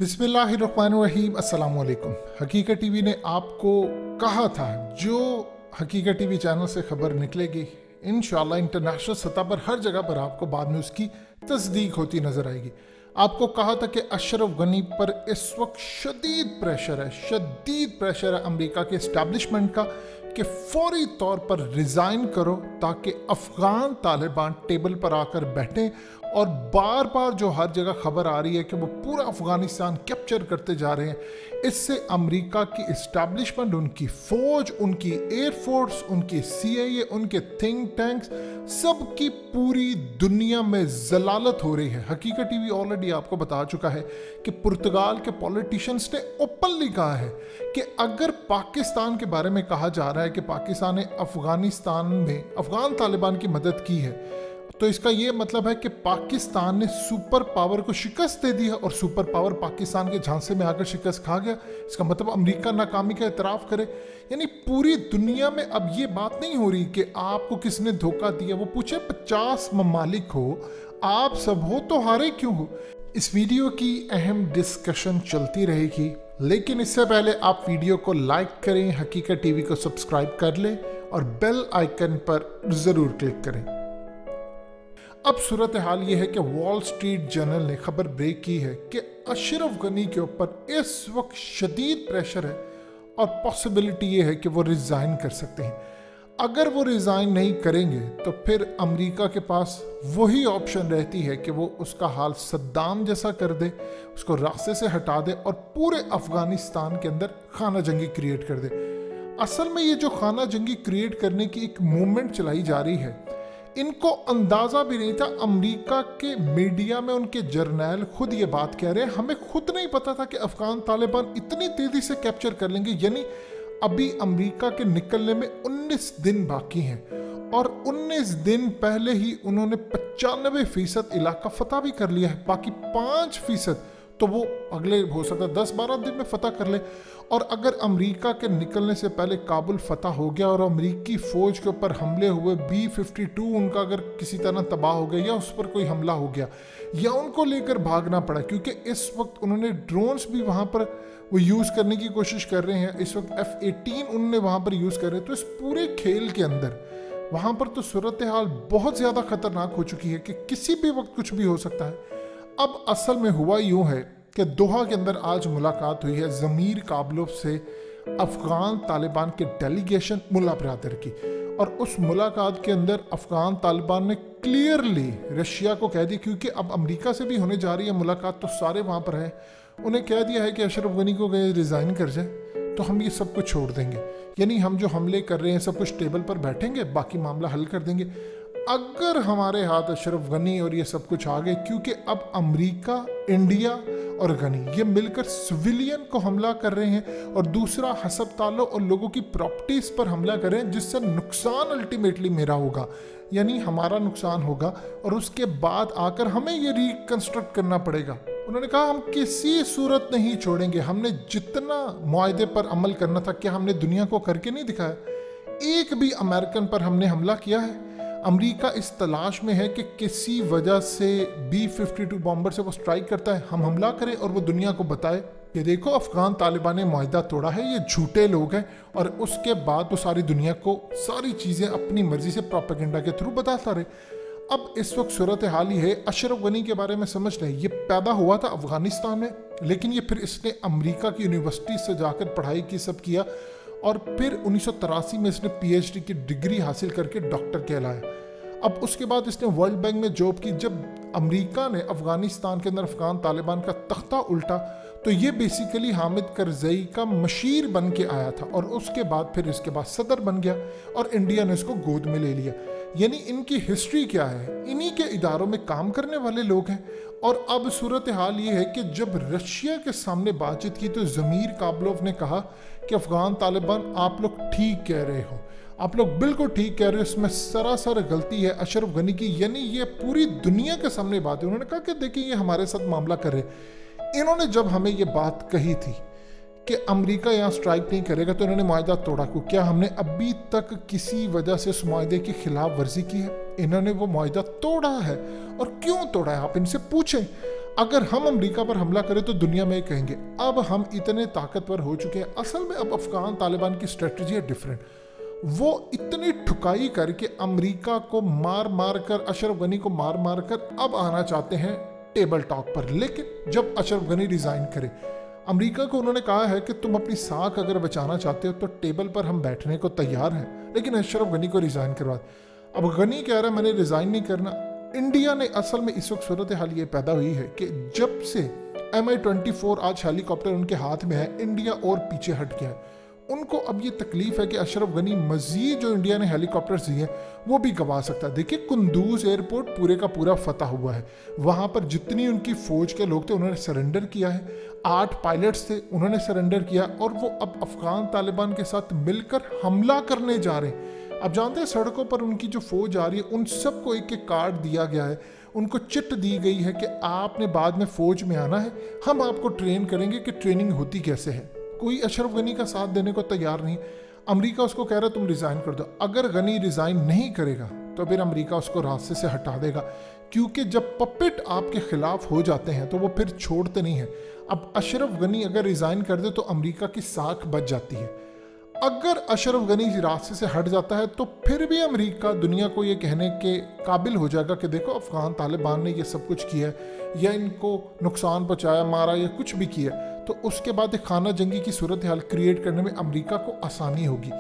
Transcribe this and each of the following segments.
बिस्मिल्लाहिर्रहमानिर्रहीम, अस्सलाम वालेकुम। हकीकत टीवी ने आपको कहा था जो हकीकत टीवी चैनल से खबर निकलेगी इंशाल्लाह इंटरनेशनल सतह पर हर जगह पर आपको बाद में उसकी तस्दीक होती नजर आएगी। आपको कहा था कि अशरफ गनी पर इस वक्त शदीद प्रेशर है अमेरिका के इस्टेब्लिशमेंट का कि फौरी तौर पर रिज़ाइन करो ताकि अफ़गान तालिबान टेबल पर आकर बैठें। और बार बार जो हर जगह खबर आ रही है कि वो पूरा अफ़गानिस्तान कैप्चर करते जा रहे हैं, इससे अमेरिका की इस्टेब्लिशमेंट, उनकी फ़ौज, उनकी एयरफोर्स, उनकी CIA, उनके थिंक टैंक्स, सबकी पूरी दुनिया में जलालत हो रही है। हकीकत टीवी ऑलरेडी आपको बता चुका है कि पुर्तगाल के पॉलिटिशियंस ने ओपनली कहा है कि अगर पाकिस्तान के बारे में कहा जा रहा है कि पाकिस्तान ने अफ़गानिस्तान में अफ़गान तालिबान की मदद की है, तो इसका ये मतलब है कि पाकिस्तान ने सुपर पावर को शिकस्त दे दी है और सुपर पावर पाकिस्तान के झांसे में आकर शिकस्त खा गया। इसका मतलब अमेरिका नाकामी का एतराफ़ करे। यानी पूरी दुनिया में अब ये बात नहीं हो रही कि आपको किसने धोखा दिया। वो पूछे 50 ममालिक हो, आप सब हो तो हारे क्यों हो। इस वीडियो की अहम डिस्कशन चलती रहेगी, लेकिन इससे पहले आप वीडियो को लाइक करें, हकीकत टीवी को सब्सक्राइब कर लें और बेल आइकन पर ज़रूर क्लिक करें। अब सूरत हाल ये है कि वॉल स्ट्रीट जर्नल ने खबर ब्रेक की है कि अशरफ गनी के ऊपर इस वक्त शदीद प्रेशर है और पॉसिबिलिटी ये है कि वो रिज़ाइन कर सकते हैं। अगर वो रिज़ाइन नहीं करेंगे तो फिर अमेरिका के पास वही ऑप्शन रहती है कि वो उसका हाल सद्दाम जैसा कर दे, उसको रास्ते से हटा दे और पूरे अफ़गानिस्तान के अंदर खाना जंगी क्रिएट कर दे। असल में ये जो खाना जंगी क्रिएट करने की एक मूवमेंट चलाई जा रही है, इनको अंदाज़ा भी नहीं था। अमेरिका के मीडिया में उनके जर्नैल खुद ये बात कह रहे हैं, हमें खुद नहीं पता था कि अफ़गान तालिबान इतनी तेज़ी से कैप्चर कर लेंगे। यानी अभी अमेरिका के निकलने में 19 दिन बाकी हैं और 19 दिन पहले ही उन्होंने 95% इलाका फतह भी कर लिया है। बाकी 5% तो वो अगले हो सकता है 10-12 दिन में फतह कर ले। और अगर अमेरिका के निकलने से पहले काबुल फतह हो गया और अमेरिकी फ़ौज के ऊपर हमले हुए, B-52 उनका अगर किसी तरह तबाह हो गया या उस पर कोई हमला हो गया या उनको लेकर भागना पड़ा, क्योंकि इस वक्त उन्होंने ड्रोन्स भी वहाँ पर वो यूज़ करने की कोशिश कर रहे हैं। इस वक्त F-18 उन्होंने वहाँ पर यूज़ कर रहे हैं। तो इस पूरे खेल के अंदर वहाँ पर तो सूरत हाल बहुत ज़्यादा ख़तरनाक हो चुकी है कि किसी भी वक्त कुछ भी हो सकता है। अब असल में हुआ यूँ है कि दोहा के अंदर आज मुलाकात हुई है ज़मीर काबलोव से अफ़गान तालिबान के डेलीगेशन मुल्ला ब्रादर की, और उस मुलाकात के अंदर अफ़गान तालिबान ने क्लियरली रशिया को कह दिया, क्योंकि अब अमेरिका से भी होने जा रही है मुलाकात तो सारे वहाँ पर हैं, उन्हें कह दिया है कि अशरफ गनी को रिज़ाइन कर जाए तो हम ये सब कुछ छोड़ देंगे। यानी हम जो हमले कर रहे हैं सब कुछ टेबल पर बैठेंगे, बाकी मामला हल कर देंगे अगर हमारे हाथ अशरफ गनी और ये सब कुछ आ गए। क्योंकि अब अमेरिका, इंडिया और गनी ये मिलकर सिविलियन को हमला कर रहे हैं और दूसरा हस्पतालों और लोगों की प्रॉपर्टीज पर हमला कर रहे हैं, जिससे नुकसान अल्टीमेटली मेरा होगा, यानी हमारा नुकसान होगा और उसके बाद आकर हमें ये रिकंस्ट्रक्ट करना पड़ेगा। उन्होंने कहा हम किसी सूरत नहीं छोड़ेंगे, हमने जितना मुआहदे पर अमल करना था क्या हमने दुनिया को करके नहीं दिखाया? एक भी अमेरिकन पर हमने हमला किया है? अमेरिका इस तलाश में है कि किसी वजह से B-52 बॉम्बर से वो स्ट्राइक करता है, हम हमला करें और वो दुनिया को बताए कि देखो अफ़गान तालिबान ने मुआहदा तोड़ा है, ये झूठे लोग हैं, और उसके बाद वो सारी दुनिया को सारी चीज़ें अपनी मर्जी से प्रोपेगेंडा के थ्रू बताता रहे। अब इस वक्त सूरत हाल ही है, अशरफ गनी के बारे में समझ रहे, ये पैदा हुआ था अफ़गानिस्तान में, लेकिन ये फिर इसने अमेरिका की यूनिवर्सिटी से जाकर पढ़ाई की, सब किया, और फिर 1983 में इसने PhD की डिग्री हासिल करके डॉक्टर कहलाया। अब उसके बाद इसने वर्ल्ड बैंक में जॉब की। जब अमेरिका ने अफ़गानिस्तान के अंदर अफ़गान तालिबान का तख्ता उल्टा तो ये बेसिकली हामिद करज़ई का मशीर बन के आया था और उसके बाद फिर इसके बाद सदर बन गया और इंडिया ने इसको गोद में ले लिया। यानी इनकी हिस्ट्री क्या है, इन्हीं के इदारों में काम करने वाले लोग हैं। और अब सूरत हाल ये है कि जब रशिया के सामने बातचीत की तो ज़मीर काबलोव ने कहा कि अफ़गान तालिबान आप लोग ठीक कह रहे हो, आप लोग बिल्कुल ठीक कह रहे हो, इसमें सरासर गलती है अशरफ गनी की। यानी ये पूरी दुनिया के सामने बात है। उन्होंने कहा कि देखिए ये हमारे साथ मामला कर रहे। इन्होंने जब हमें ये बात कही थी कि अमेरिका यहाँ स्ट्राइक नहीं करेगा तो इन्होंने मुआहदा तोड़ा क्यों? क्या हमने अभी तक किसी वजह से उस मुआहदे की खिलाफ वर्जी की है? इन्होंने वो मुआहदा तोड़ा है। और क्यों तोड़ा है आप इनसे पूछें। अगर हम अमेरिका पर हमला करें तो दुनिया में कहेंगे अब हम इतने ताकतवर हो चुके हैं। असल में अब अफगान तालिबान की स्ट्रेटजी है डिफरेंट। वो इतनी ठुकाई करके अमेरिका को मार मार कर, अशरफ गनी को मार मार कर अब आना चाहते हैं टेबल टॉक पर। लेकिन जब अशरफ गनी रिजाइन करे, अमेरिका को उन्होंने कहा है कि तुम अपनी साख अगर बचाना चाहते हो तो टेबल पर हम बैठने को तैयार हैं, लेकिन अशरफ गनी को रिजाइन करवा। अब गनी कह रहा है मैंने रिजाइन नहीं करना। इंडिया ने असल में इस वक्त सूरत हाल ये पैदा हुई है कि जब से MI-24 आज हेलीकॉप्टर उनके हाथ में है, इंडिया और पीछे हट गया है। उनको अब ये तकलीफ है कि अशरफ गनी मजीद जो इंडिया ने हेलीकॉप्टर्स दिए वो भी गवा सकता है। देखिए कुंदूज एयरपोर्ट पूरे का पूरा फतह हुआ है, वहाँ पर जितनी उनकी फौज के लोग थे उन्होंने सरेंडर किया है। 8 पायलट्स थे, उन्होंने सरेंडर किया और वो अब अफगान तालिबान के साथ मिलकर हमला करने जा रहे हैं। अब जानते हैं सड़कों पर उनकी जो फौज आ रही है उन सबको एक एक कार्ड दिया गया है, उनको चिट दी गई है कि आपने बाद में फौज में आना है, हम आपको ट्रेन करेंगे कि ट्रेनिंग होती कैसे है। कोई अशरफ गनी का साथ देने को तैयार नहीं। अमेरिका उसको कह रहा है तुम रिजाइन कर दो। अगर गनी रिजाइन नहीं करेगा तो फिर अमेरिका उसको रास्ते से हटा देगा, क्योंकि जब पपेट आपके खिलाफ हो जाते हैं तो वो फिर छोड़ते नहीं है। अब अशरफ गनी अगर रिजाइन कर दे तो अमेरिका की साख बच जाती है। अगर अशरफ गनी रास्ते से हट जाता है तो फिर भी अमेरिका दुनिया को ये कहने के काबिल हो जाएगा कि देखो अफगान तालिबान ने ये सब कुछ किया है या इनको नुकसान पहुंचाया, मारा या कुछ भी किया, तो उसके बाद एक खाना जंगी की सूरत हाल क्रिएट करने में अमेरिका को आसानी होगी।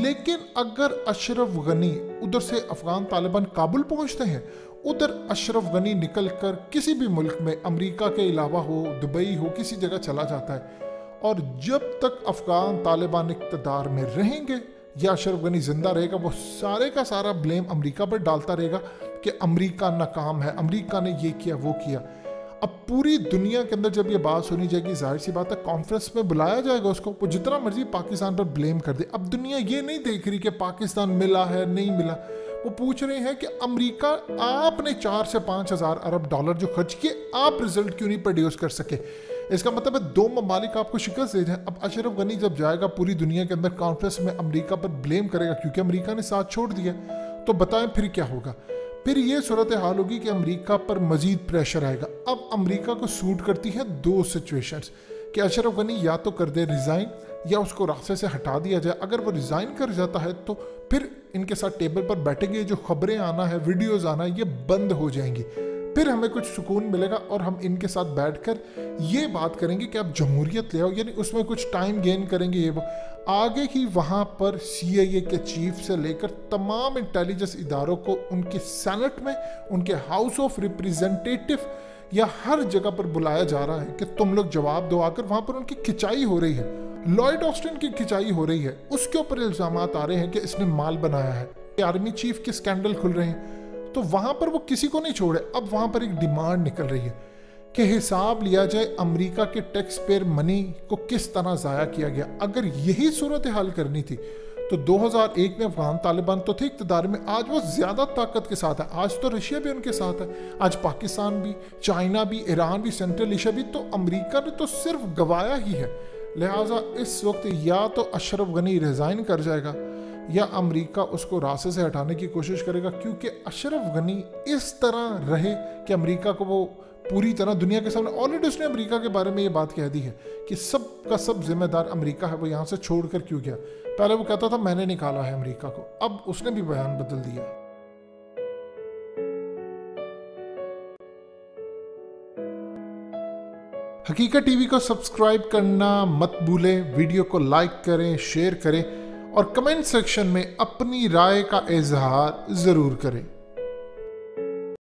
लेकिन अगर अशरफ गनी उधर से अफगान तालिबान काबुल पहुंचते हैं, उधर अशरफ गनी निकल कर किसी भी मुल्क में अमेरिका के अलावा हो, दुबई हो, किसी जगह चला जाता है, और जब तक अफगान तालिबान इक़्तिदार में रहेंगे या अशरफ गनी जिंदा रहेगा, वो सारे का सारा ब्लेम अमेरिका पर डालता रहेगा कि अमेरिका नाकाम है, अमेरिका ने ये किया वो किया। अब पूरी दुनिया के अंदर जब ये बात सुनी जाएगी, जाहिर सी बात है कॉन्फ्रेंस में बुलाया जाएगा उसको, वो जितना मर्जी पाकिस्तान पर ब्लेम कर दे। अब दुनिया ये नहीं देख रही कि पाकिस्तान मिला है नहीं मिला, वो पूछ रहे हैं कि अमेरिका आपने 4 से 5 हज़ार अरब डॉलर जो खर्च किए, आप रिजल्ट क्यों नहीं प्रोड्यूस कर सके। इसका मतलब है 2 ममालिक आपको शिकस्त दे जाए। अब अशरफ गनी जब जाएगा पूरी दुनिया के अंदर कॉन्फ्रेंस में अमेरिका पर ब्लेम करेगा क्योंकि अमेरिका ने साथ छोड़ दिया, तो बताएं फिर क्या होगा। फिर ये सूरत हाल होगी कि अमेरिका पर मजीद प्रेशर आएगा। अब अमेरिका को सूट करती है 2 सिचुएशंस कि अशरफ गनी या तो कर दे रिज़ाइन या उसको रास्ते से हटा दिया जाए। अगर वो रिज़ाइन कर जाता है तो फिर इनके साथ टेबल पर बैठेंगे, जो खबरें आना है, वीडियोज़ आना है, ये बंद हो जाएंगी। फिर हमें कुछ सुकून मिलेगा और हम इनके साथ बैठकर ये बात करेंगे कि आप जमहूरियत ले आओ, यानी उसमें कुछ टाइम गेन करेंगे। ये वो आगे ही वहाँ पर CIA के चीफ से लेकर तमाम इंटेलिजेंस इदारों को उनके सेनेट में, उनके हाउस ऑफ रिप्रेजेंटेटिव या हर जगह पर बुलाया जा रहा है कि तुम लोग जवाब दो। आकर वहाँ पर उनकी खिंचाई हो रही है, लॉयड ऑस्टिन की खिंचाई हो रही है, उसके ऊपर इल्जाम आ रहे हैं कि इसने माल बनाया है, आर्मी चीफ के स्कैंडल खुल रहे हैं। तो वहां पर वो किसी को नहीं छोड़े। अब वहां पर एक डिमांड निकल रही है कि हिसाब लिया जाए अमेरिका के टैक्स पेयर मनी को किस तरह ज़ाया किया गया। अगर यही सूरत हाल करनी थी तो 2001 में अफगान तालिबान तो थे इक़्तिदार में, आज वो ज़्यादा ताकत के साथ है। आज तो रशिया भी उनके साथ है, आज पाकिस्तान भी, चाइना भी, ईरान भी, सेंट्रल एशिया भी। तो अमेरिका ने तो सिर्फ गवाया ही है। लिहाजा इस वक्त या तो अशरफ गनी रिज़ाइन कर जाएगा या अमेरिका उसको रास्ते से हटाने की कोशिश करेगा, क्योंकि अशरफ गनी इस तरह रहे कि अमेरिका को वो पूरी तरह दुनिया के सामने, ऑलरेडी उसने अमेरिका के बारे में ये बात कह दी है कि सब का सब जिम्मेदार अमेरिका है, वो यहाँ से छोड़कर क्यों गया। पहले वो कहता था मैंने निकाला है अमेरिका को, अब उसने भी बयान बदल दिया। हकीकत टीवी को सब्सक्राइब करना मत भूलें, वीडियो को लाइक करें, शेयर करें और कमेंट सेक्शन में अपनी राय का इजहार ज़रूर करें।